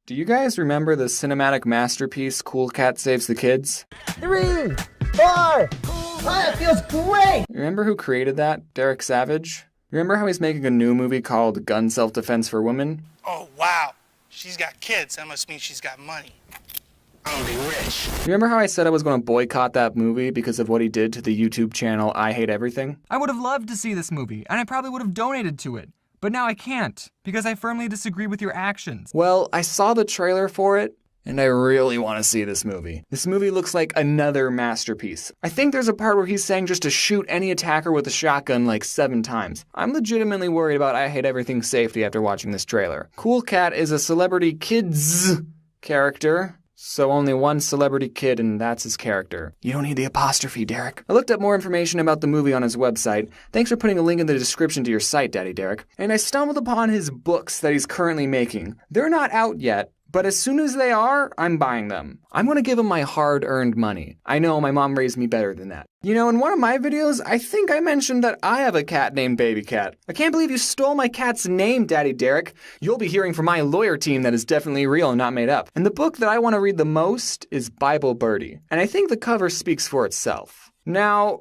Do you guys remember the cinematic masterpiece Cool Cat Saves the Kids? 3, 4, oh, it feels great! Remember who created that? Derek Savage? Remember how he's making a new movie called Gun Self-Defense for Women? Oh, wow. She's got kids. That must mean she's got money. I'm gonna be rich. Remember how I said I was going to boycott that movie because of what he did to the YouTube channel I Hate Everything? I would have loved to see this movie, and I probably would have donated to it. But now I can't, because I firmly disagree with your actions. Well, I saw the trailer for it, and I really want to see this movie. This movie looks like another masterpiece. I think there's a part where he's saying just to shoot any attacker with a shotgun like 7 times. I'm legitimately worried about I Hate Everything's safety after watching this trailer. Cool Cat is a celebrity kids character. So only one celebrity kid, and that's his character. You don't need the apostrophe, Derek. I looked up more information about the movie on his website. Thanks for putting a link in the description to your site, Daddy Derek. And I stumbled upon his books that he's currently making. They're not out yet, but as soon as they are, I'm buying them. I'm gonna give him my hard-earned money. I know my mom raised me better than that. You know, in one of my videos, I think I mentioned that I have a cat named Baby Cat. I can't believe you stole my cat's name, Daddy Derek. You'll be hearing from my lawyer team that is definitely real and not made up. And the book that I want to read the most is Bible Birdie. And I think the cover speaks for itself. Now,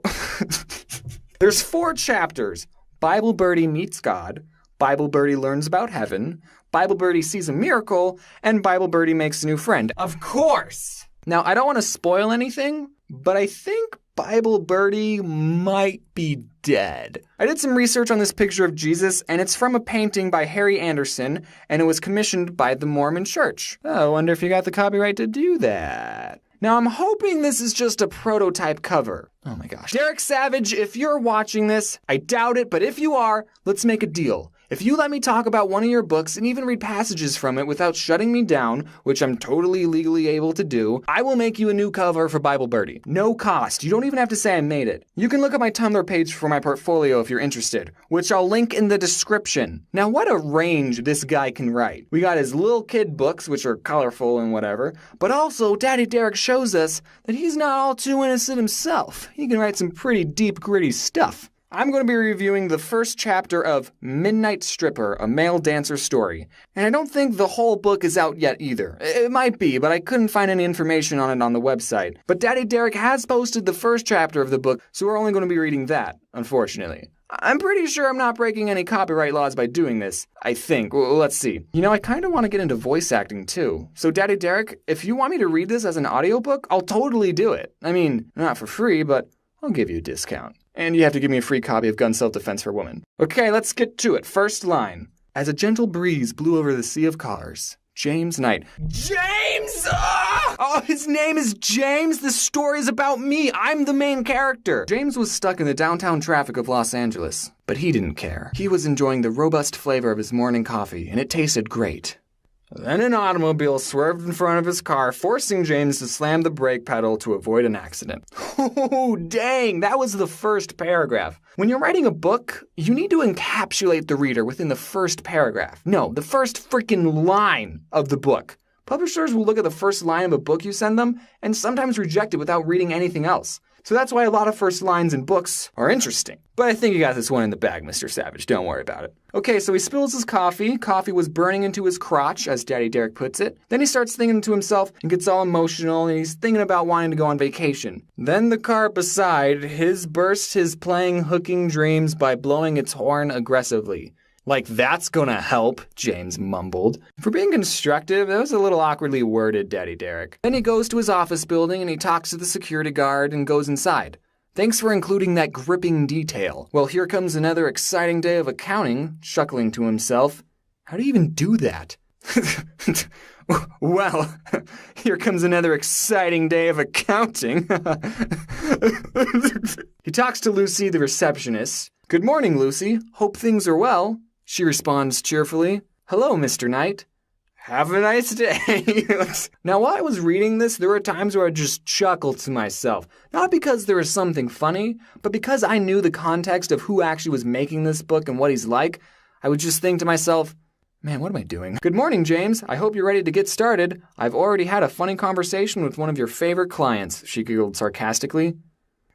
there's 4 chapters. Bible Birdie meets God, Bible Birdie learns about heaven, Bible Birdie sees a miracle, and Bible Birdie makes a new friend. Of course! Now, I don't want to spoil anything, but I think Bible Birdie might be dead. I did some research on this picture of Jesus, and it's from a painting by Harry Anderson, and it was commissioned by the Mormon Church. Oh, I wonder if you got the copyright to do that. Now, I'm hoping this is just a prototype cover. Oh my gosh. Derek Savage, if you're watching this, I doubt it, but if you are, let's make a deal. If you let me talk about one of your books and even read passages from it without shutting me down, which I'm totally legally able to do, I will make you a new cover for Bible Birdie. No cost. You don't even have to say I made it. You can look at my Tumblr page for my portfolio if you're interested, which I'll link in the description. Now, what a range this guy can write. We got his little kid books, which are colorful and whatever, but also Daddy Derek shows us that he's not all too innocent himself. He can write some pretty deep, gritty stuff. I'm going to be reviewing the first chapter of Midnight Stripper, a male dancer story. And I don't think the whole book is out yet either. It might be, but I couldn't find any information on it on the website. But Daddy Derek has posted the first chapter of the book, so we're only going to be reading that, unfortunately. I'm pretty sure I'm not breaking any copyright laws by doing this. I think. Well, let's see. You know, I kind of want to get into voice acting too. So Daddy Derek, if you want me to read this as an audiobook, I'll totally do it. I mean, not for free, but I'll give you a discount. And you have to give me a free copy of Gun Self-Defense for Women. Okay, let's get to it. First line. As a gentle breeze blew over the sea of cars, James Knight. James! Oh, his name is James. This story is about me. I'm the main character. James was stuck in the downtown traffic of Los Angeles, but he didn't care. He was enjoying the robust flavor of his morning coffee, and it tasted great. Then an automobile swerved in front of his car, forcing James to slam the brake pedal to avoid an accident. Oh, dang, that was the first paragraph. When you're writing a book, you need to encapsulate the reader within the first paragraph. No, the first freaking line of the book. Publishers will look at the first line of a book you send them and sometimes reject it without reading anything else. So that's why a lot of first lines in books are interesting. But I think you got this one in the bag, Mr. Savage. Don't worry about it. Okay, so he spills his coffee. Coffee was burning into his crotch, as Daddy Derek puts it. Then he starts thinking to himself and gets all emotional, and he's thinking about wanting to go on vacation. Then the car beside his bursts his playing hooking dreams by blowing its horn aggressively. Like that's gonna help, James mumbled. For being constructive, that was a little awkwardly worded, Daddy Derek. Then he goes to his office building and he talks to the security guard and goes inside. Thanks for including that gripping detail. Well, here comes another exciting day of accounting, chuckling to himself. How do you even do that? Well, here comes another exciting day of accounting. He talks to Lucy, the receptionist. Good morning, Lucy. Hope things are well. She responds cheerfully. Hello, Mr. Knight. Have a nice day. Now, while I was reading this, there were times where I just chuckled to myself. Not because there was something funny, but because I knew the context of who actually was making this book and what he's like. I would just think to myself, man, what am I doing? Good morning, James. I hope you're ready to get started. I've already had a funny conversation with one of your favorite clients, she giggled sarcastically.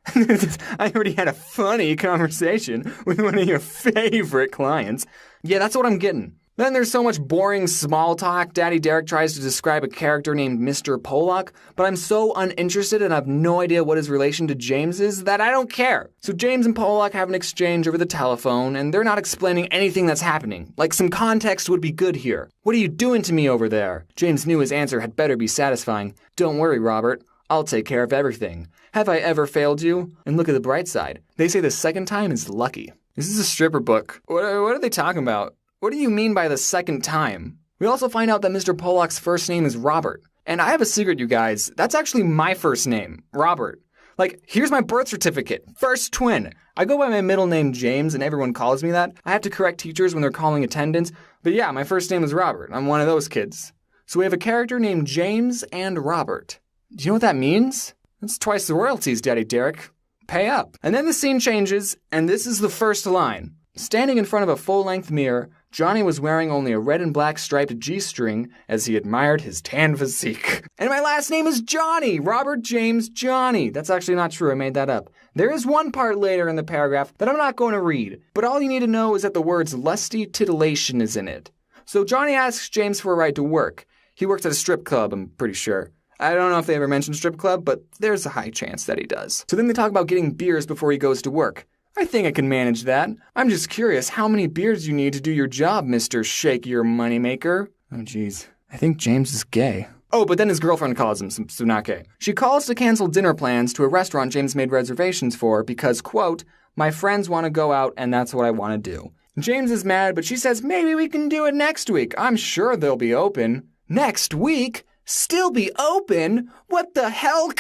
I already had a funny conversation with one of your favorite clients. Yeah, that's what I'm getting. Then there's so much boring small talk. Daddy Derek tries to describe a character named Mr. Pollock, but I'm so uninterested and I have no idea what his relation to James is that I don't care. So James and Pollock have an exchange over the telephone, and they're not explaining anything that's happening. Like, some context would be good here. What are you doing to me over there? James knew his answer had better be satisfying. Don't worry, Robert. I'll take care of everything. Have I ever failed you? And look at the bright side. They say the second time is lucky. This is a stripper book. What are they talking about? What do you mean by the second time? We also find out that Mr. Pollock's first name is Robert. And I have a secret, you guys. That's actually my first name, Robert. Like, here's my birth certificate. First twin. I go by my middle name, James, and everyone calls me that. I have to correct teachers when they're calling attendance. But yeah, my first name is Robert. I'm one of those kids. So we have a character named James and Robert. Do you know what that means? That's twice the royalties, Daddy Derek. Pay up. And then the scene changes, and this is the first line. Standing in front of a full-length mirror, Johnny was wearing only a red and black striped G-string as he admired his tan physique. And my last name is Johnny! Robert James Johnny. That's actually not true, I made that up. There is one part later in the paragraph that I'm not going to read, but all you need to know is that the words lusty titillation is in it. So Johnny asks James for a ride to work. He works at a strip club, I'm pretty sure. I don't know if they ever mentioned strip club, but there's a high chance that he does. So then they talk about getting beers before he goes to work. I think I can manage that. I'm just curious how many beers you need to do your job, Mr. Shake Your Moneymaker. Oh, jeez. I think James is gay. Oh, but then his girlfriend calls him, so not gay. She calls to cancel dinner plans to a restaurant James made reservations for because, quote, my friends want to go out and that's what I want to do. James is mad, but she says maybe we can do it next week. I'm sure they'll be open. Next week? Still be open? What the hell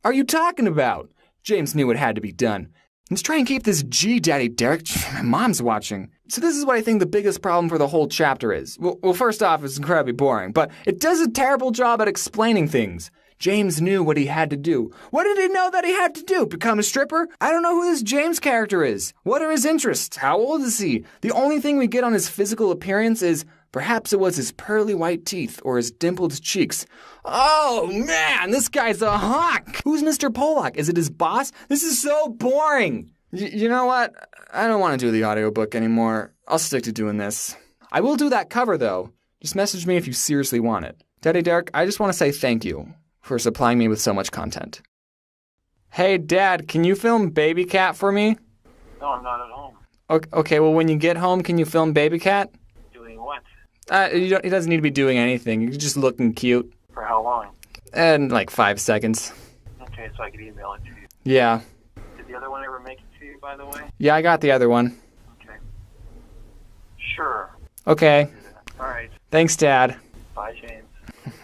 are you talking about? James knew it had to be done. Let's try and keep this G, Daddy Derek. My mom's watching. So this is what I think the biggest problem for the whole chapter is. Well, first off, it's incredibly boring, but it does a terrible job at explaining things. James knew what he had to do. What did he know that he had to do? Become a stripper? I don't know who this James character is. What are his interests? How old is he? The only thing we get on his physical appearance is perhaps it was his pearly white teeth or his dimpled cheeks. Oh, man, this guy's a hawk. Who's Mr. Pollock? Is it his boss? This is so boring. You know what? I don't want to do the audiobook anymore. I'll stick to doing this. I will do that cover, though. Just message me if you seriously want it. Daddy Derek, I just want to say thank you for supplying me with so much content. Hey, Dad, can you film Baby Cat for me? No, I'm not at home. Okay, well, when you get home, can you film Baby Cat? Doing what? He doesn't need to be doing anything. He's just looking cute. For how long? And like 5 seconds. Okay, so I could email it to you. Yeah. Did the other one ever make it to you, by the way? Yeah, I got the other one. Okay. Sure. Okay. All right. Thanks, Dad. Bye, James.